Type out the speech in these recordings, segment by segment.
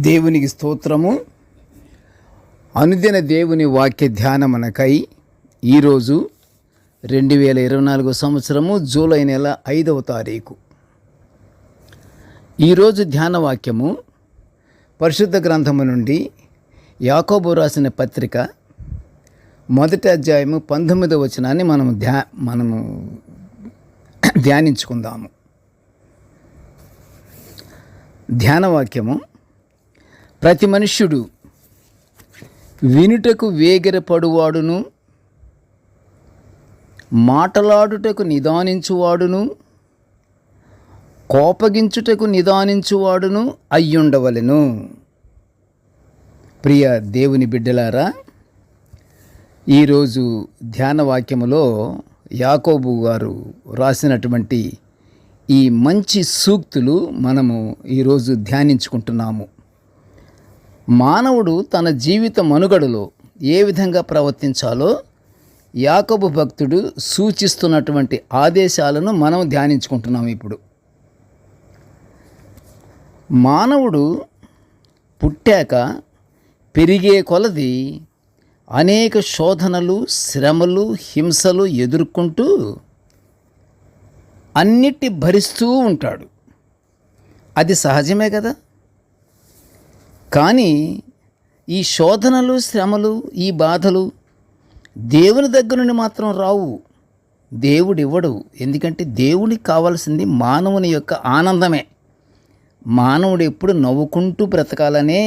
దేవునికి స్తోత్రము. అనుదిన దేవుని వాక్య ధ్యానమునకై ఈరోజు 2024 సంవత్సరము జూలై నెల 5వ తారీఖు. ఈరోజు ధ్యాన వాక్యము పరిశుద్ధ గ్రంథము నుండి యాకోబు రాసిన పత్రిక 1వ అధ్యాయము 19వ వచనాన్ని మనము ధ్యానించుకుందాము. ధ్యానవాక్యము: ప్రతి మనుష్యుడు వినుటకు వేగిరపడువాడును, మాటలాడుటకు నిదానించువాడును, కోపగించుటకు నిదానించువాడును అయ్యుండవలెను. ప్రియ దేవుని బిడ్డలారా, ఈరోజు ధ్యానవాక్యములో యాకోబు గారు రాసినటువంటి ఈ మంచి సూక్తులు మనము ఈరోజు ధ్యానించుకుంటున్నాము. మానవుడు తన జీవిత మనుగడలో ఏ విధంగా ప్రవర్తించాలో యాకోబు భక్తుడు సూచిస్తున్నటువంటి ఆదేశాలను మనం ధ్యానించుకుంటున్నాము. ఇప్పుడు మానవుడు పుట్టాక పెరిగే కొలది అనేక శోధనలు, శ్రమలు, హింసలు ఎదుర్కొంటూ అన్నిటి భరిస్తూ ఉంటాడు. అది సహజమే కదా. కానీ ఈ శోధనలు, శ్రమలు, ఈ బాధలు దేవుని దగ్గర నుండి మాత్రం రావు. దేవుడు ఇవ్వడు. ఎందుకంటే దేవునికి కావాల్సింది మానవుని యొక్క ఆనందమే. మానవుడు ఎప్పుడు నవ్వుకుంటూ బ్రతకాలనే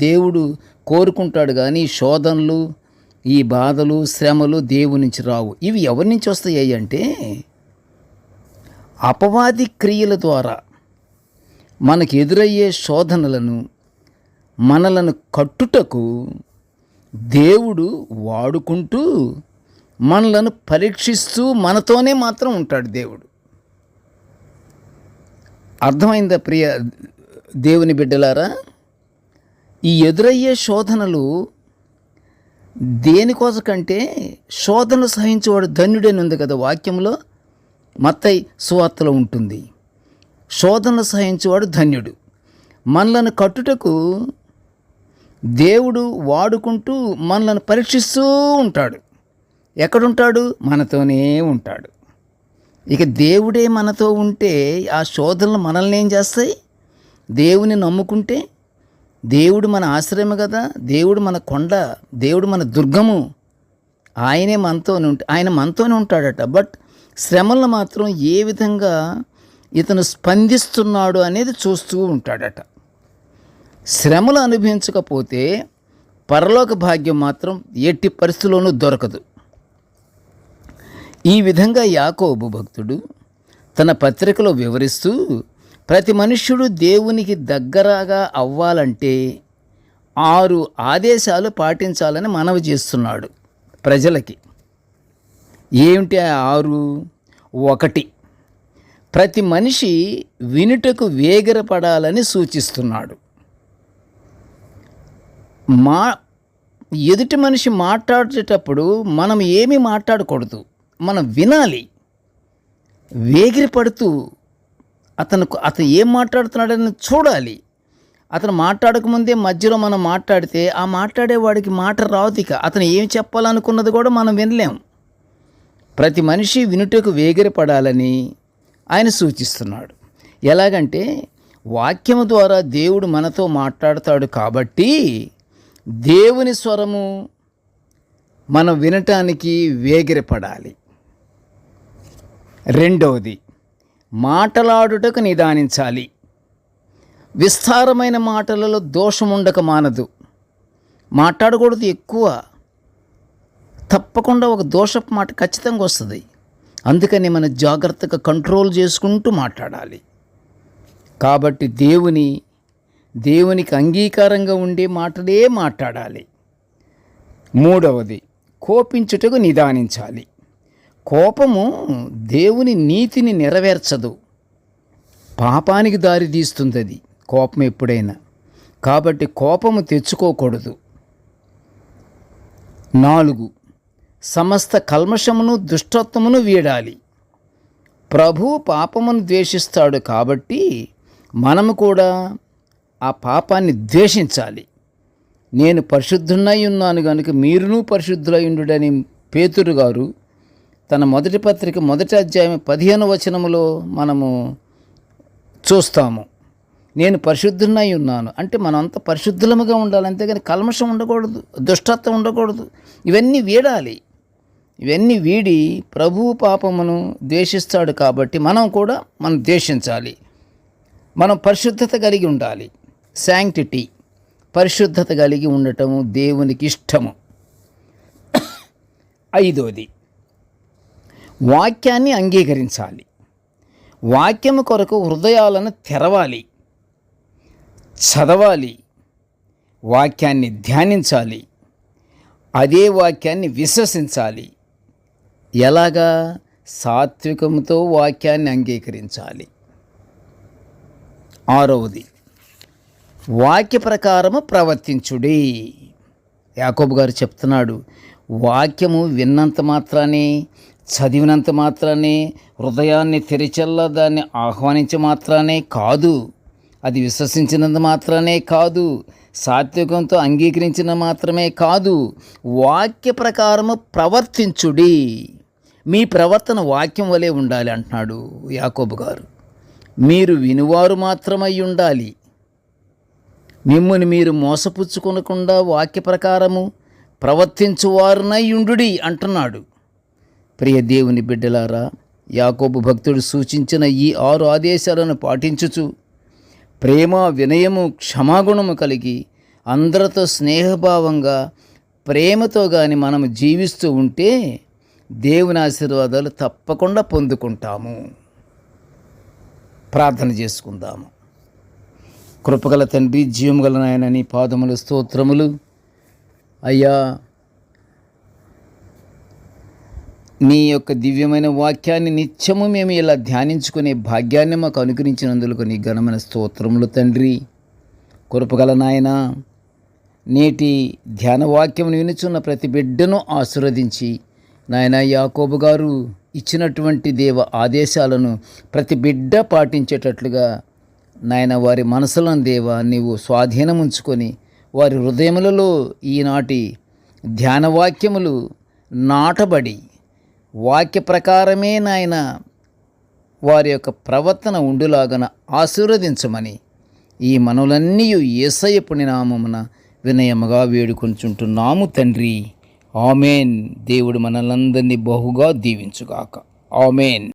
దేవుడు కోరుకుంటాడు. కానీ శోధనలు, ఈ బాధలు, శ్రమలు దేవుని నుంచి రావు. ఇవి ఎవరి నుంచి వస్తాయి అంటే అపవాది క్రియల ద్వారా మనకు ఎదురయ్యే శోధనలను, మనలను కట్టుటకు దేవుడు వాడుకుంటూ మనలను పరీక్షిస్తూ మనతోనే మాత్రం ఉంటాడు దేవుడు. అర్థమైందా ప్రియ దేవుని బిడ్డలారా? ఈ ఎదురయ్యే శోధనలు దేనికోసకంటే శోధనలు సహించేవాడు ధన్యుడని ఉంది కదా వాక్యంలో. మత్తయి సువార్తలో ఉంటుంది. శోధనలు సహించేవాడు ధన్యుడు. మనలను కట్టుటకు దేవుడు వాడుకుంటూ మనలను పరీక్షిస్తూ ఉంటాడు. ఎక్కడుంటాడు? మనతోనే ఉంటాడు. ఇక దేవుడే మనతో ఉంటే ఆ శోధనలు మనల్ని ఏం చేస్తాయి? దేవుని నమ్ముకుంటే దేవుడు మన ఆశ్రయం కదా, దేవుడు మన కొండ, దేవుడు మన దుర్గము. ఆయన మనతోనే ఉంటాడట. బట్ శ్రమలను మాత్రం ఏ విధంగా ఇతను స్పందిస్తున్నాడు అనేది చూస్తూ ఉంటాడట. శ్రమలు అనుభవించకపోతే పరలోక భాగ్యం మాత్రం ఎట్టి పరిస్థితుల్లోనూ దొరకదు. ఈ విధంగా యాకోబు భక్తుడు తన పత్రికలో వివరిస్తూ ప్రతి మనుష్యుడు దేవునికి దగ్గరగా అవ్వాలంటే 6 ఆదేశాలు పాటించాలని మనవి చేస్తున్నాడు ప్రజలకి. ఏమిటి ఆ 6? 1, ప్రతి మనిషి వినుటకు వేగిరపడాలని సూచిస్తున్నాడు. ఎదుటి మనిషి మాట్లాడేటప్పుడు మనం ఏమీ మాట్లాడకూడదు, మనం వినాలి. వేగిరపడుతూ అతను ఏం మాట్లాడుతున్నాడని చూడాలి. అతను మాట్లాడకముందే మధ్యలో మనం మాట్లాడితే ఆ మాట్లాడేవాడికి మాట రాదు. ఇక అతను ఏం చెప్పాలనుకున్నది కూడా మనం వినలేం. ప్రతి మనిషి వినుటకు వేగిరపడాలని ఆయన సూచిస్తున్నాడు. ఎలాగంటే వాక్యము ద్వారా దేవుడు మనతో మాట్లాడతాడు కాబట్టి దేవుని స్వరము మనం వినటానికి వేగిరపడాలి. 2వది, మాటలాడుటకు నిదానించాలి. విస్తారమైన మాటలలో దోషం ఉండక మానదు. మాట్లాడకూడదు ఎక్కువ. తప్పకుండా ఒక దోషపు మాట ఖచ్చితంగా వస్తుంది. అందుకని మనం జాగ్రత్తగా కంట్రోల్ చేసుకుంటూ మాట్లాడాలి. కాబట్టి దేవునికి అంగీకారంగా ఉండే మాటలే మాట్లాడాలి. 3వది, కోపించుటకు నిదానించాలి. కోపము దేవుని నీతిని నెరవేర్చదు, పాపానికి దారి తీస్తుంది అది కోపం ఎప్పుడైనా. కాబట్టి కోపము తెచ్చుకోకూడదు. 4, సమస్త కల్మషమును దుష్టత్వమును వీడాలి. ప్రభు పాపమును ద్వేషిస్తాడు కాబట్టి మనము కూడా ఆ పాపాన్ని ద్వేషించాలి. నేను పరిశుద్ధునై ఉన్నాను గనుక మీరును పరిశుద్ధులై ఉండుడని పేతురు గారు తన మొదటి పత్రిక 1వ అధ్యాయం 15వ వచనములో మనము చూస్తాము. నేను పరిశుద్ధునై ఉన్నాను అంటే మనం అంత పరిశుద్ధులముగా ఉండాలి, అంతేగాని కల్మషం ఉండకూడదు, దుష్టత్వం ఉండకూడదు. ఇవన్నీ వీడాలి. ఇవన్నీ వీడి ప్రభువు పాపమును ద్వేషిస్తాడు కాబట్టి మనం ద్వేషించాలి. మనం పరిశుద్ధత కలిగి ఉండాలి. శాంక్టిటీ, పరిశుద్ధత కలిగి ఉండటము దేవునికి ఇష్టము. 5వది, వాక్యాన్ని అంగీకరించాలి. వాక్యము కొరకు హృదయాలను తెరవాలి, చదవాలి, వాక్యాన్ని ధ్యానించాలి, అదే వాక్యాన్ని విశ్వసించాలి. ఎలాగా? సాత్వికంతో వాక్యాన్ని అంగీకరించాలి. 6వది, వాక్య ప్రకారము ప్రవర్తించుడి. యాకోబు గారు చెప్తున్నాడు, వాక్యము విన్నంత మాత్రానే, చదివినంత మాత్రానే, హృదయాన్ని తెరిచెల్లా దాన్ని ఆహ్వానించే మాత్రానే కాదు, అది విశ్వసించినంత మాత్రానే కాదు, సాత్వికంతో అంగీకరించిన మాత్రమే కాదు, వాక్య ప్రకారము ప్రవర్తించుడి. మీ ప్రవర్తన వాక్యం వలె ఉండాలి అంటున్నాడు యాకోబు గారు. మీరు వినువారు మాత్రమై ఉండాలి. మిమ్ముని మీరు మోసపుచ్చుకొనకుండా వాక్య ప్రకారము ప్రవర్తించువారునై ఉండుడి అంటున్నాడు. ప్రియ దేవుని బిడ్డలారా, యాకోబు భక్తుడు సూచించిన ఈ 6 ఆదేశాలను పాటించుచు ప్రేమ, వినయము, క్షమాగుణము కలిగి అందరితో స్నేహభావంగా ప్రేమతో కానీ మనం జీవిస్తూ ఉంటే దేవుని ఆశీర్వాదాలు తప్పకుండా పొందుకుంటాము. ప్రార్థన చేసుకుందాము. కృపగల తండ్రి, జీవముగల నాయన, నీ పాదములు స్తోత్రములు అయ్యా. నీ యొక్క దివ్యమైన వాక్యాన్ని నిత్యము మేము ఇలా ధ్యానించుకునే భాగ్యాన్ని మాకు అనుగ్రహించినందుకు నీ ఘనమైన స్తోత్రములు తండ్రి. కృపగల నాయన, నేటి ధ్యాన వాక్యమును వినుచున్న ప్రతి బిడ్డను ఆశీర్వదించి నాయన, యాకోబు గారు ఇచ్చినటువంటి దేవ ఆదేశాలను ప్రతి బిడ్డ పాటించేటట్లుగా నాయన వారి మనసులను దేవ నీవు స్వాధీనముంచుకొని వారి హృదయములలో ఈనాటి ధ్యానవాక్యములు నాటబడి వాక్య ప్రకారమే నాయన వారి యొక్క ప్రవర్తన ఉండులాగన ఆశీర్వదించమని ఈ మనవులన్నీ యేసయ్య పుణ్యనామమున వినయముగా వేడుకొంచుంటున్నాము తండ్రి. ఆమెన్. దేవుడు మనలందరినీ బహుగా దీవించుగాక. ఆమెన్.